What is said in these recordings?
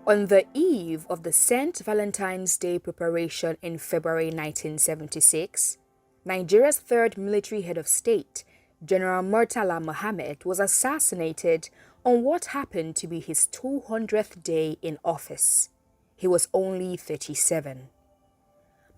On the eve of the St. Valentine's Day preparation in February 1976, Nigeria's third military head of state, General Murtala Muhammed, was assassinated on what happened to be his 200th day in office. He was only 37.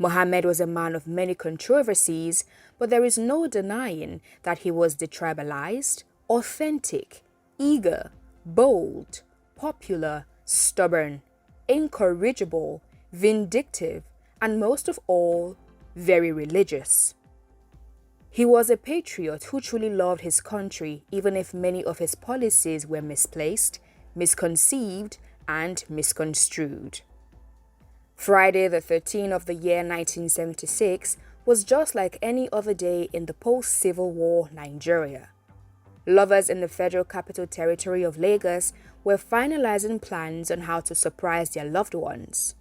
Muhammad was a man of many controversies, but there is no denying that he was detribalized, authentic, eager, bold, popular, stubborn, incorrigible, vindictive, and most of all, very religious. He was a patriot who truly loved his country, even if many of his policies were misplaced, misconceived, and misconstrued. Friday the 13th of the year 1976 was just like any other day in the post-Civil War Nigeria. Lovers in the Federal Capital Territory of Lagos were finalizing plans on how to surprise their loved ones.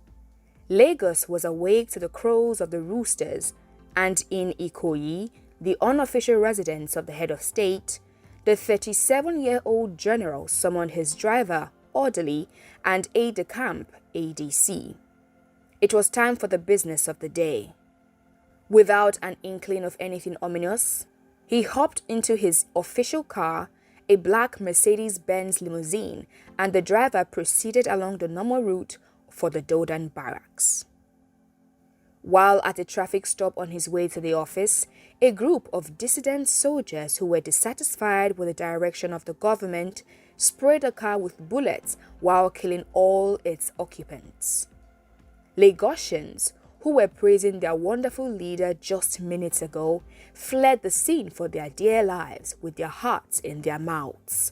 Lagos was awake to the crows of the roosters, and in Ikoyi, the unofficial residence of the head of state, the 37-year-old general summoned his driver, orderly, and aide-de-camp, ADC. It was time for the business of the day. Without an inkling of anything ominous, he hopped into his official car, a black Mercedes-Benz limousine, and the driver proceeded along the normal route for the Dodan barracks. While at a traffic stop on his way to the office, a group of dissident soldiers who were dissatisfied with the direction of the government sprayed the car with bullets while killing all its occupants. Lagosians, who were praising their wonderful leader just minutes ago, fled the scene for their dear lives with their hearts in their mouths.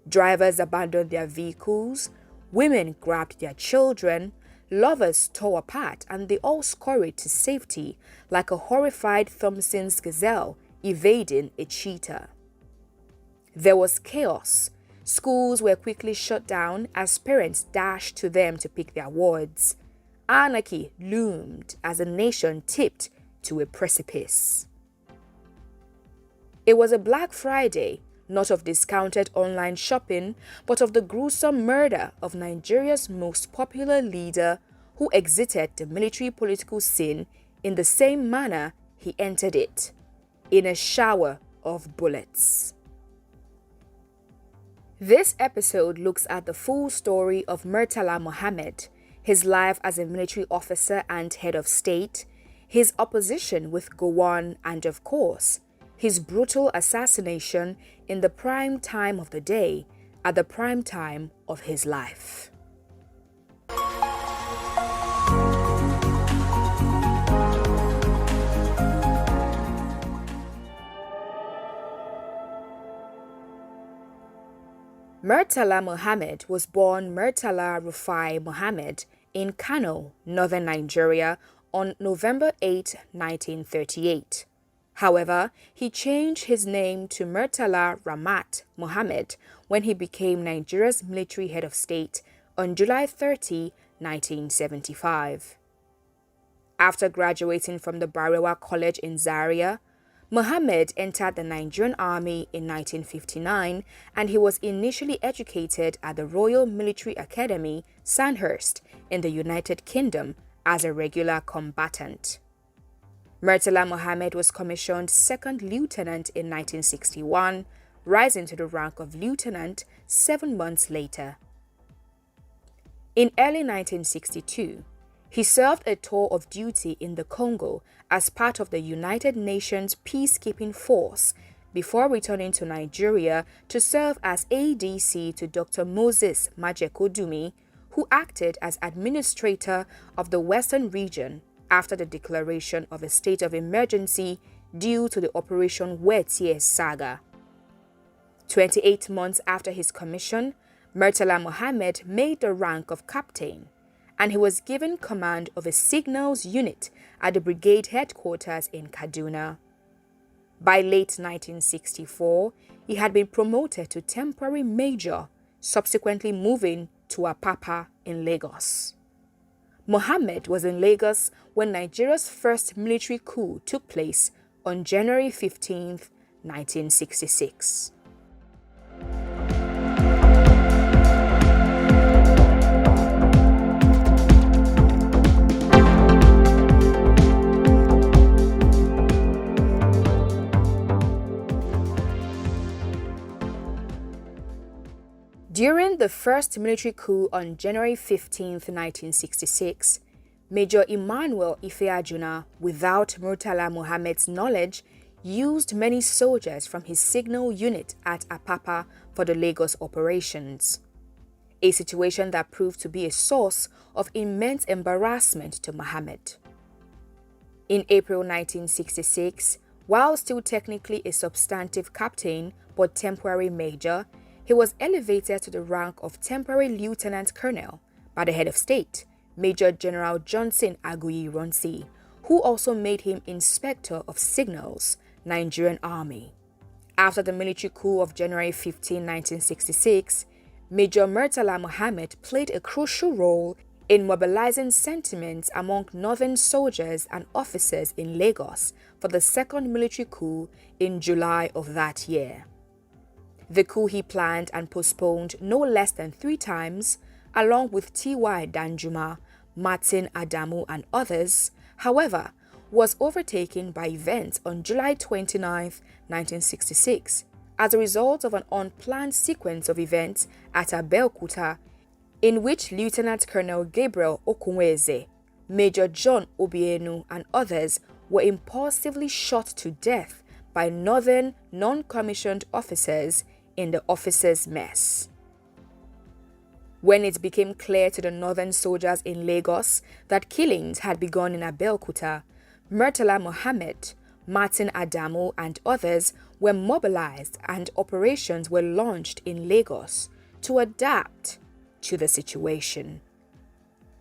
Drivers abandoned their vehicles, women grabbed their children, lovers tore apart, and they all scurried to safety like a horrified Thompson's gazelle evading a cheetah. There was chaos. Schools were quickly shut down as parents dashed to them to pick their wards. Anarchy loomed as the nation tipped to a precipice. It was a Black Friday, not of discounted online shopping, but of the gruesome murder of Nigeria's most popular leader, who exited the military political scene in the same manner he entered it, in a shower of bullets. This episode looks at the full story of Murtala Muhammed, his life as a military officer and head of state, his opposition with Gowon, and of course, his brutal assassination in the prime time of the day, at the prime time of his life. Murtala Muhammed was born Murtala Rufai Muhammad in Kano, northern Nigeria, on November 8, 1938. However, he changed his name to Murtala Ramat Muhammad when he became Nigeria's military head of state on July 30, 1975. After graduating from the Barewa College in Zaria, Muhammad entered the Nigerian Army in 1959, and he was initially educated at the Royal Military Academy, Sandhurst, in the United Kingdom as a regular combatant. Murtala Muhammed was commissioned second lieutenant in 1961, rising to the rank of lieutenant 7 months later. In early 1962, he served a tour of duty in the Congo as part of the United Nations peacekeeping force before returning to Nigeria to serve as ADC to Dr. Moses Majekodunmi, who acted as administrator of the Western region after the declaration of a state of emergency due to the Operation Wetie saga. 28 months after his commission, Murtala Muhammed made the rank of captain, and he was given command of a signals unit at the brigade headquarters in Kaduna. By late 1964, he had been promoted to temporary major, subsequently moving to Apapa in Lagos. Muhammad was in Lagos when Nigeria's first military coup took place on January 15, 1966. During the first military coup on January 15, 1966, Major Emmanuel Ifeajuna, without Murtala Muhammed's knowledge, used many soldiers from his signal unit at Apapa for the Lagos operations, a situation that proved to be a source of immense embarrassment to Muhammad. In April 1966, while still technically a substantive captain but temporary major, he was elevated to the rank of temporary lieutenant colonel by the head of state, Major General Johnson Aguiyi Ronsi, who also made him Inspector of Signals, Nigerian Army. After the military coup of January 15, 1966, Major Murtala Muhammed played a crucial role in mobilizing sentiments among northern soldiers and officers in Lagos for the second military coup in July of that year. The coup he planned and postponed no less than 3 times, along with T.Y. Danjuma, Martin Adamu and others, however, was overtaken by events on July 29, 1966, as a result of an unplanned sequence of events at Abeokuta, in which Lieutenant Colonel Gabriel Okunweze, Major John Obienu and others were impulsively shot to death by northern non-commissioned officers in the officers' mess. When it became clear to the northern soldiers in Lagos that killings had begun in Abeokuta, Murtala Muhammed, Martin Adamu and others were mobilized and operations were launched in Lagos to adapt to the situation.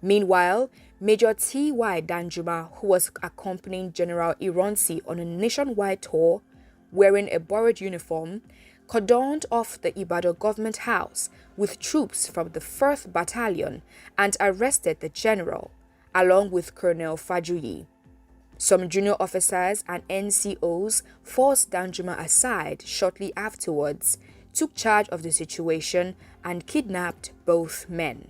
Meanwhile, Major T.Y. Danjuma, who was accompanying General Ironsi on a nationwide tour, wearing a borrowed uniform, cordoned off the Ibadan government house with troops from the 1st Battalion and arrested the general, along with Colonel Fajuyi. Some junior officers and NCOs forced Danjuma aside shortly afterwards, took charge of the situation and kidnapped both men.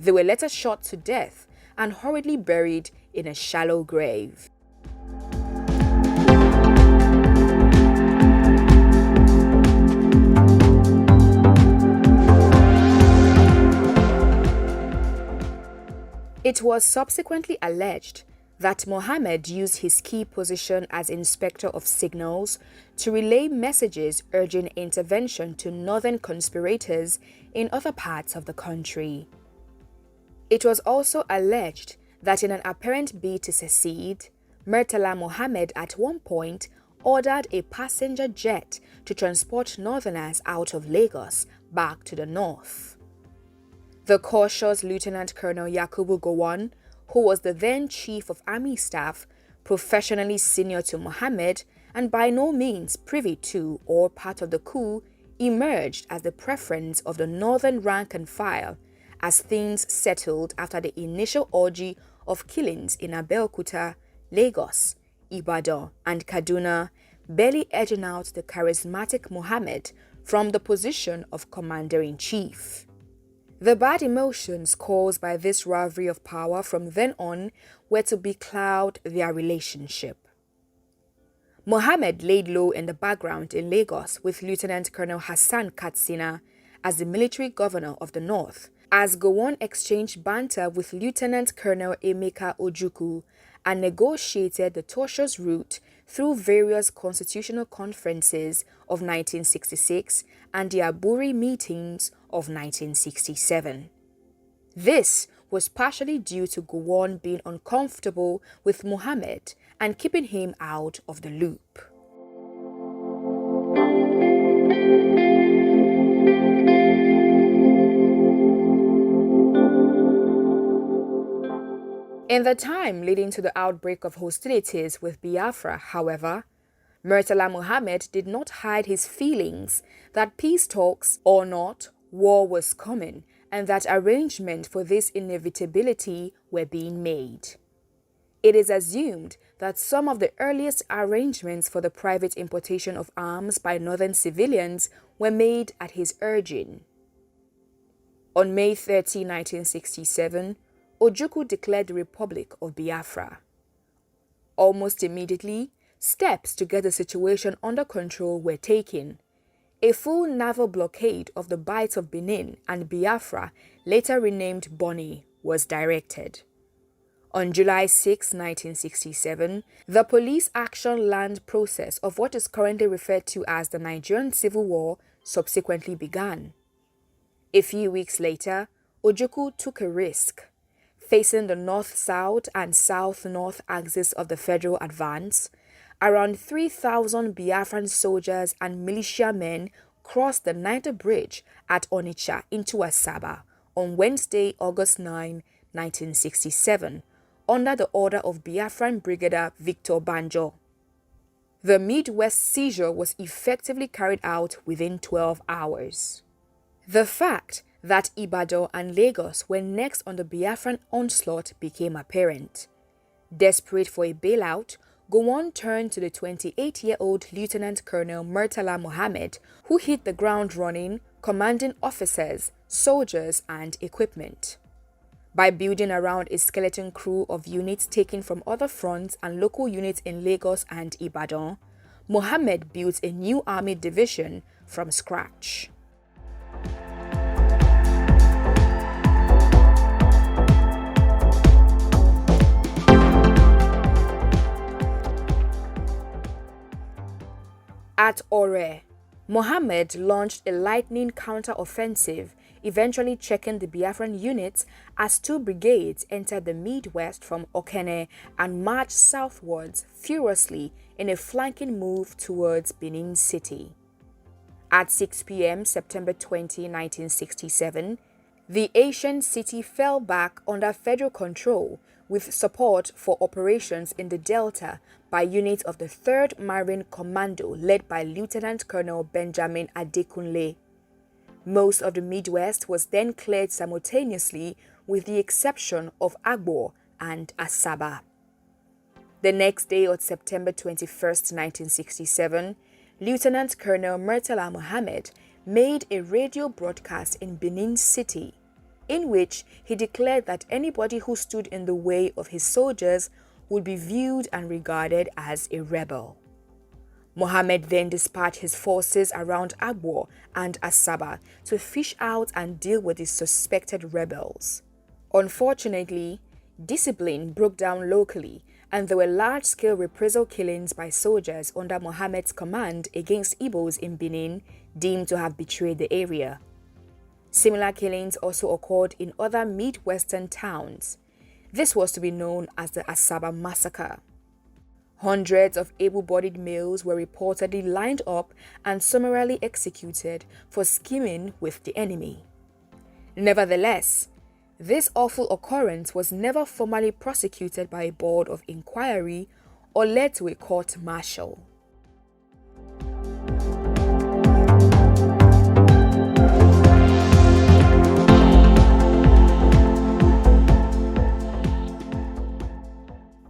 They were later shot to death and hurriedly buried in a shallow grave. It was subsequently alleged that Muhammad used his key position as Inspector of Signals to relay messages urging intervention to northern conspirators in other parts of the country. It was also alleged that in an apparent bid to secede, Murtala Muhammed at one point ordered a passenger jet to transport northerners out of Lagos back to the north. The cautious Lieutenant Colonel Yakubu Gowon, who was the then Chief of Army Staff, professionally senior to Muhammad and by no means privy to or part of the coup, emerged as the preference of the northern rank and file as things settled after the initial orgy of killings in Abeokuta, Lagos, Ibadan and Kaduna, barely edging out the charismatic Muhammad from the position of Commander-in-Chief. The bad emotions caused by this rivalry of power from then on were to becloud their relationship. Muhammad laid low in the background in Lagos with Lieutenant Colonel Hassan Katsina as the military governor of the north, as Gowon exchanged banter with Lieutenant Colonel Emeka Ojukwu and negotiated the tortuous route through various constitutional conferences of 1966 and the Aburi meetings of 1967. This was partially due to Gowon being uncomfortable with Muhammad and keeping him out of the loop. In the time leading to the outbreak of hostilities with Biafra, however, Murtala Muhammed did not hide his feelings that peace talks or not, war was coming, and that arrangements for this inevitability were being made. It is assumed that some of the earliest arrangements for the private importation of arms by northern civilians were made at his urging. On May 30, 1967, Ojukwu declared the Republic of Biafra. Almost immediately, steps to get the situation under control were taken, A full naval blockade of the Bight of Benin and Biafra, later renamed Bonny, was directed. On July 6, 1967, the police action land process of what is currently referred to as the Nigerian Civil War subsequently began. A few weeks later, Ojukwu took a risk. Facing the north-south and south-north axis of the federal advance, around 3,000 Biafran soldiers and militiamen crossed the Niger Bridge at Onitsha into Asaba on Wednesday, August 9, 1967, under the order of Biafran Brigadier Victor Banjo. The Midwest seizure was effectively carried out within 12 hours. The fact that Ibadan and Lagos were next on the Biafran onslaught became apparent. Desperate for a bailout, Gowon turned to the 28-year-old Lieutenant Colonel Murtala Muhammed, who hit the ground running, commanding officers, soldiers, and equipment. By building around a skeleton crew of units taken from other fronts and local units in Lagos and Ibadan, Muhammad built a new army division from scratch. At Ore, Muhammad launched a lightning counter-offensive, eventually checking the Biafran units as two brigades entered the Midwest from Okene and marched southwards furiously in a flanking move towards Benin City. At 6 p.m. September 20, 1967, the ancient city fell back under federal control with support for operations in the Delta by units of the 3rd Marine Commando led by Lieutenant Colonel Benjamin Adekunle. Most of the Midwest was then cleared simultaneously with the exception of Agbo and Asaba. The next day of September 21, 1967, Lieutenant Colonel Murtala Muhammed made a radio broadcast in Benin City, in which he declared that anybody who stood in the way of his soldiers would be viewed and regarded as a rebel. Muhammad then dispatched his forces around Agbo and Asaba to fish out and deal with the suspected rebels. Unfortunately, discipline broke down locally, and there were large-scale reprisal killings by soldiers under Muhammad's command against Igbos in Benin, deemed to have betrayed the area. Similar killings also occurred in other Midwestern towns. This was to be known as the Asaba Massacre. Hundreds of able-bodied males were reportedly lined up and summarily executed for scheming with the enemy. Nevertheless, this awful occurrence was never formally prosecuted by a board of inquiry or led to a court-martial.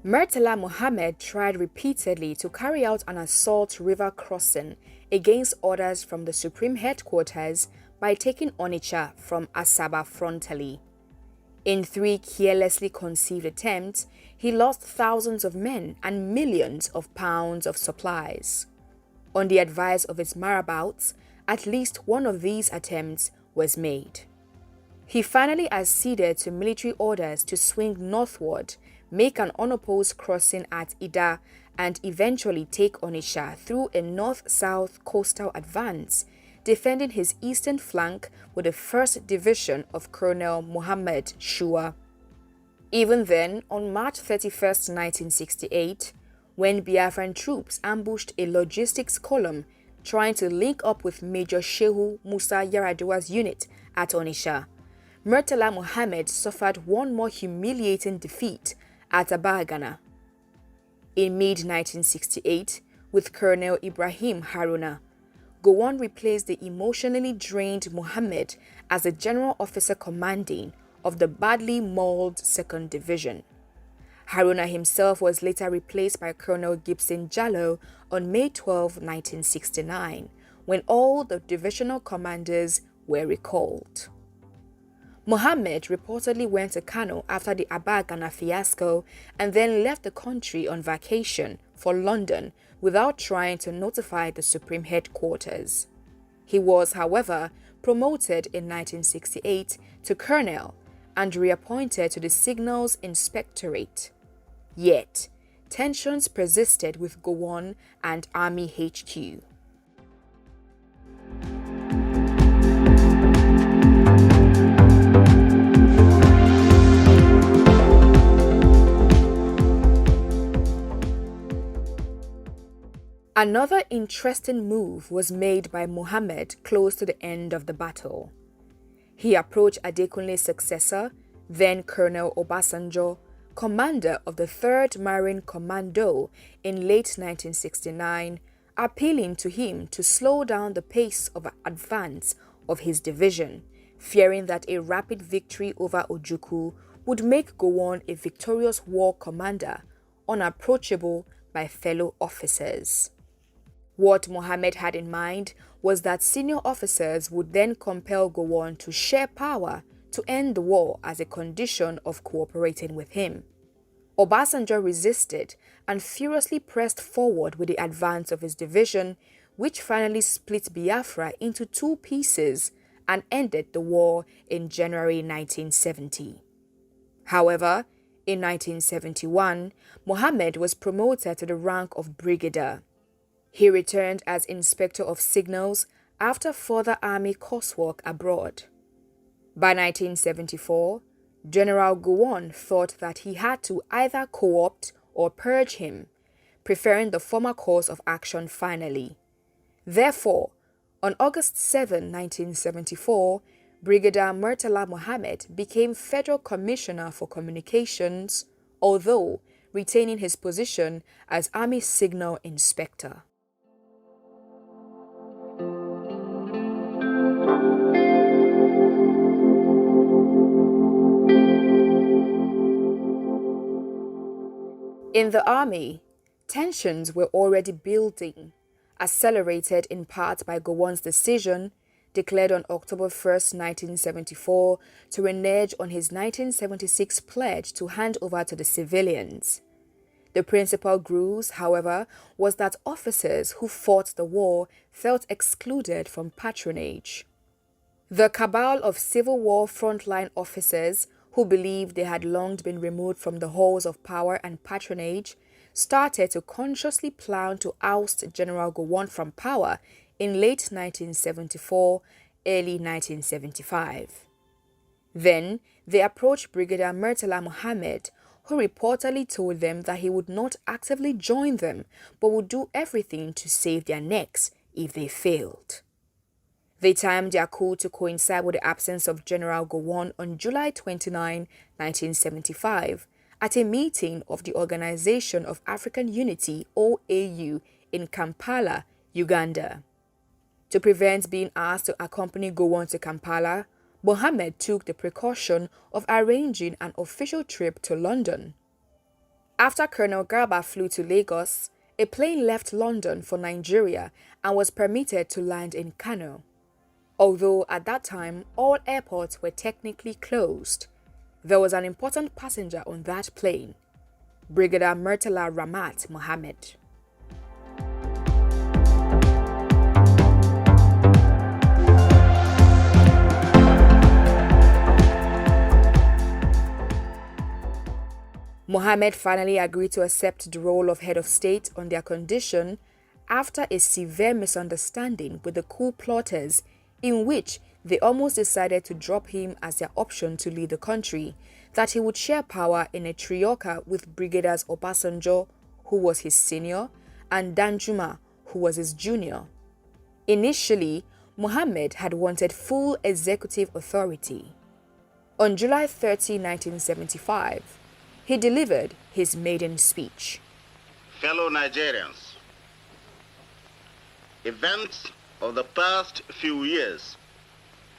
Murtala Muhammed tried repeatedly to carry out an assault river crossing against orders from the Supreme Headquarters by taking Onitsha from Asaba frontally. In 3 carelessly conceived attempts, he lost thousands of men and millions of pounds of supplies. On the advice of his marabouts, at least one of these attempts was made. He finally acceded to military orders to swing northward, make an unopposed crossing at Ida, and eventually take Onitsha through a north-south coastal advance, defending his eastern flank with the 1st Division of Colonel Muhammad Shua. Even then, on March 31, 1968, when Biafran troops ambushed a logistics column trying to link up with Major Shehu Musa Yaradua's unit at Onitsha, Murtala Muhammed suffered one more humiliating defeat at Abagana. In mid-1968, with Colonel Ibrahim Haruna, Gowon replaced the emotionally drained Muhammad as the general officer commanding of the badly mauled 2nd Division. Haruna himself was later replaced by Colonel Gibson Jallo on May 12, 1969, when all the divisional commanders were recalled. Muhammad reportedly went to Kano after the Abagana fiasco and then left the country on vacation for London without trying to notify the Supreme Headquarters. He was, however, promoted in 1968 to colonel and reappointed to the Signals Inspectorate. Yet, tensions persisted with Gowon and Army HQ. Another interesting move was made by Muhammed close to the end of the battle. He approached Adekunle's successor, then Colonel Obasanjo, commander of the 3rd Marine Commando, in late 1969, appealing to him to slow down the pace of advance of his division, fearing that a rapid victory over Ojukwu would make Gowon a victorious war commander, unapproachable by fellow officers. What Muhammad had in mind was that senior officers would then compel Gowon to share power to end the war as a condition of cooperating with him. Obasanjo resisted and furiously pressed forward with the advance of his division, which finally split Biafra into 2 pieces and ended the war in January 1970. However, in 1971, Muhammad was promoted to the rank of brigadier. He returned as Inspector of Signals after further army coursework abroad. By 1974, General Gowon thought that he had to either co-opt or purge him, preferring the former course of action finally. Therefore, on August 7, 1974, Brigadier Murtala Muhammed became Federal Commissioner for Communications, although retaining his position as Army Signal Inspector. In the army, tensions were already building, accelerated in part by Gowon's decision, declared on October 1, 1974, to renege on his 1976 pledge to hand over to the civilians. The principal bruise, however, was that officers who fought the war felt excluded from patronage. The cabal of Civil War frontline officers who believed they had long been removed from the halls of power and patronage, started to consciously plan to oust General Gowon from power in late 1974, early 1975. Then they approached Brigadier Murtala Muhammed, who reportedly told them that he would not actively join them but would do everything to save their necks if they failed. They timed their coup to coincide with the absence of General Gowon on July 29, 1975, at a meeting of the Organization of African Unity (OAU) in Kampala, Uganda. To prevent being asked to accompany Gowon to Kampala, Muhammad took the precaution of arranging an official trip to London. After Colonel Garba flew to Lagos, a plane left London for Nigeria and was permitted to land in Kano. Although at that time all airports were technically closed, there was an important passenger on that plane, Brigadier Murtala Muhammed. Muhammad finally agreed to accept the role of head of state on their condition after a severe misunderstanding with the coup plotters, in which they almost decided to drop him as their option to lead the country, that he would share power in a trioca with Brigadiers Obasanjo, who was his senior, and Danjuma, who was his junior. Initially, Muhammad had wanted full executive authority. On July 30, 1975, he delivered his maiden speech. Fellow Nigerians, events of the past few years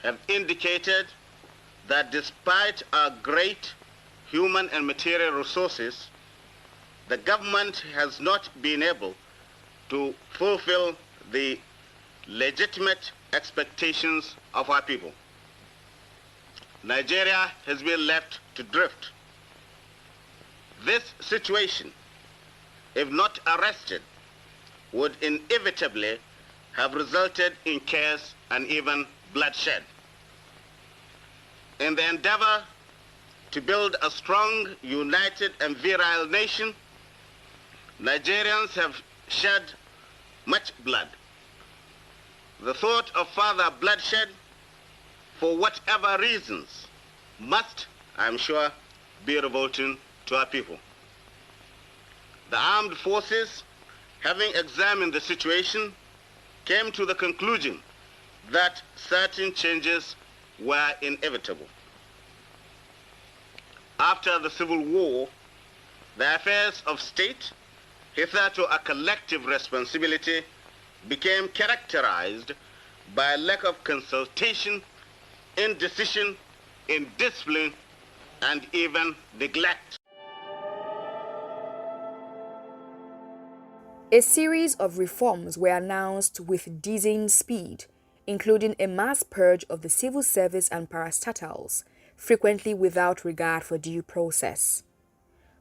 have indicated that despite our great human and material resources, the government has not been able to fulfill the legitimate expectations of our people. Nigeria has been left to drift. This situation, if not arrested, would inevitably have resulted in chaos and even bloodshed. In the endeavor to build a strong, united, and virile nation, Nigerians have shed much blood. The thought of further bloodshed, for whatever reasons, must, I'm sure, be revolting to our people. The armed forces, having examined the situation, came to the conclusion that certain changes were inevitable. After the Civil War, the affairs of state, hitherto a collective responsibility, became characterized by a lack of consultation, indecision, indiscipline, and even neglect. A series of reforms were announced with dizzying speed, including a mass purge of the civil service and parastatals, frequently without regard for due process.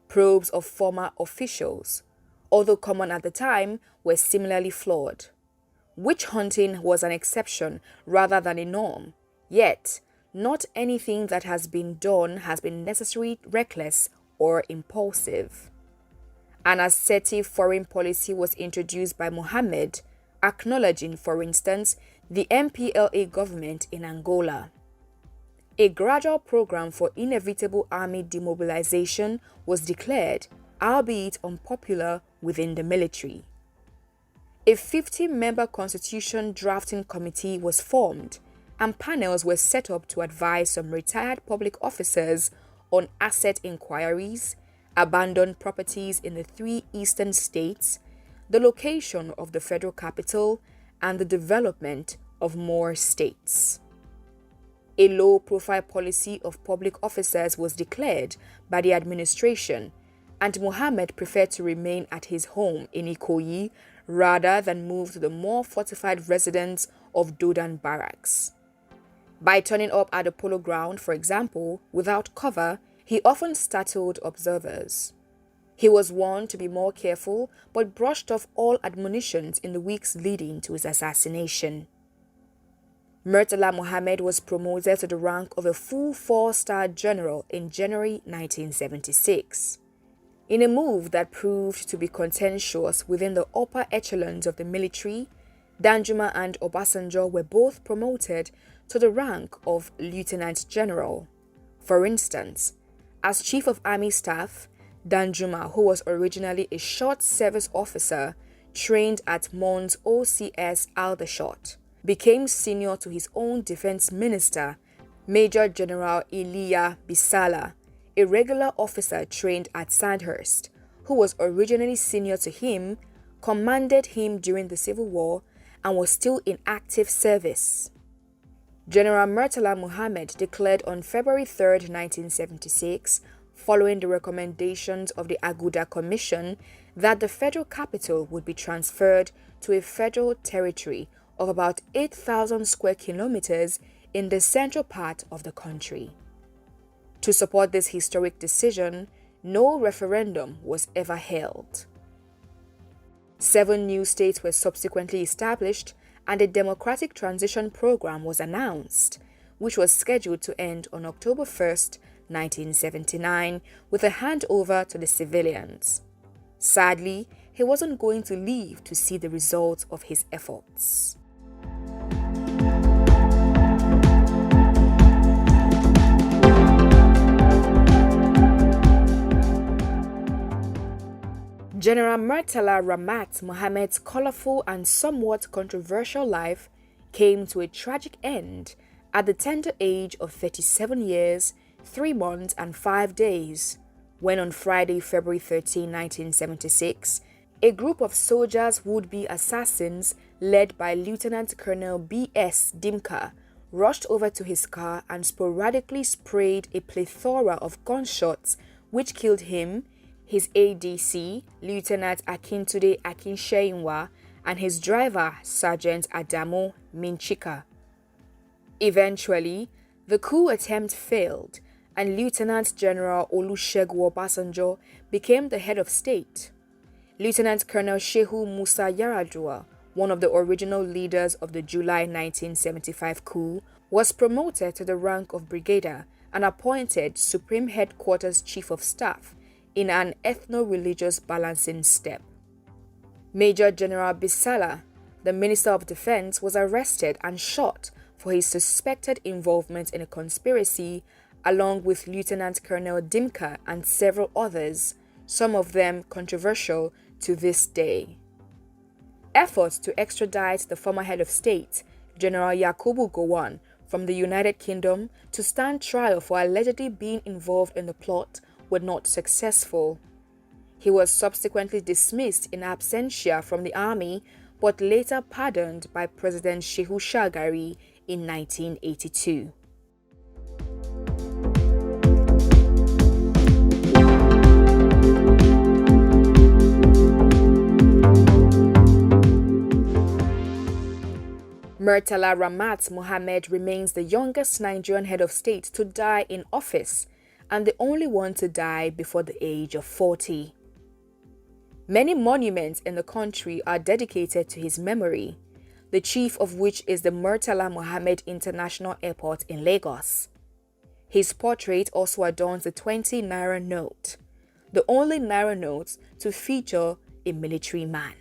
Probes of former officials, although common at the time, were similarly flawed. Witch hunting was an exception rather than a norm, yet not anything that has been done has been necessarily reckless or impulsive. An assertive foreign policy was introduced by Muhammad, acknowledging, for instance, the MPLA government in Angola. A gradual program for inevitable army demobilization was declared, albeit unpopular within the military. A 50-member constitution drafting committee was formed, and panels were set up to advise some retired public officers on asset inquiries, abandoned properties in the 3 eastern states, the location of the federal capital, and the development of more states. A low-profile policy of public officers was declared by the administration, and Muhammad preferred to remain at his home in Ikoyi rather than move to the more fortified residence of Dodan Barracks. By turning up at the polo ground, for example, without cover, he often startled observers. He was warned to be more careful, but brushed off all admonitions in the weeks leading to his assassination. Murtala Muhammed was promoted to the rank of a full 4-star general in January 1976. In a move that proved to be contentious within the upper echelons of the military, Danjuma and Obasanjo were both promoted to the rank of lieutenant general. For instance, as Chief of Army Staff, Danjuma, who was originally a short service officer trained at Mons OCS Aldershot, became senior to his own defense minister, Major General Iliya Bisala, a regular officer trained at Sandhurst, who was originally senior to him, commanded him during the Civil War, and was still in active service. General Murtala Muhammed declared on February 3, 1976, following the recommendations of the Aguda Commission, that the federal capital would be transferred to a federal territory of about 8,000 square kilometers in the central part of the country. To support this historic decision, no referendum was ever held. 7 new states were subsequently established, and a democratic transition program was announced, which was scheduled to end on October 1, 1979, with a handover to the civilians. Sadly, he wasn't going to live to see the results of his efforts. General Murtala Muhammed's colorful and somewhat controversial life came to a tragic end at the tender age of 37 years, 3 months and 5 days, when on Friday, February 13, 1976, a group of soldiers would-be assassins led by Lieutenant Colonel B.S. Dimka rushed over to his car and sporadically sprayed a plethora of gunshots which killed him, his ADC, Lieutenant Akintude Akinsheinwa, and his driver, Sergeant Adamu Minchika. Eventually, the coup attempt failed, and Lieutenant General Olusegun Obasanjo became the head of state. Lieutenant Colonel Shehu Musa Yar'Adua one of the original leaders of the July 1975 coup, was promoted to the rank of brigadier and appointed Supreme Headquarters Chief of Staff in an ethno-religious balancing step. Major General Bisala, the Minister of Defense, was arrested and shot for his suspected involvement in a conspiracy, along with Lieutenant Colonel Dimka and several others, some of them controversial to this day. Efforts to extradite the former head of state, General Yakubu Gowon, from the United Kingdom to stand trial for allegedly being involved in the plot were not successful. He was subsequently dismissed in absentia from the army, but later pardoned by President Shehu Shagari in 1982. Murtala Muhammed remains the youngest Nigerian head of state to die in office and the only one to die before the age of 40. Many monuments in the country are dedicated to his memory, the chief of which is the Murtala Muhammed International Airport in Lagos. His portrait also adorns the 20 naira note, the only naira note to feature a military man.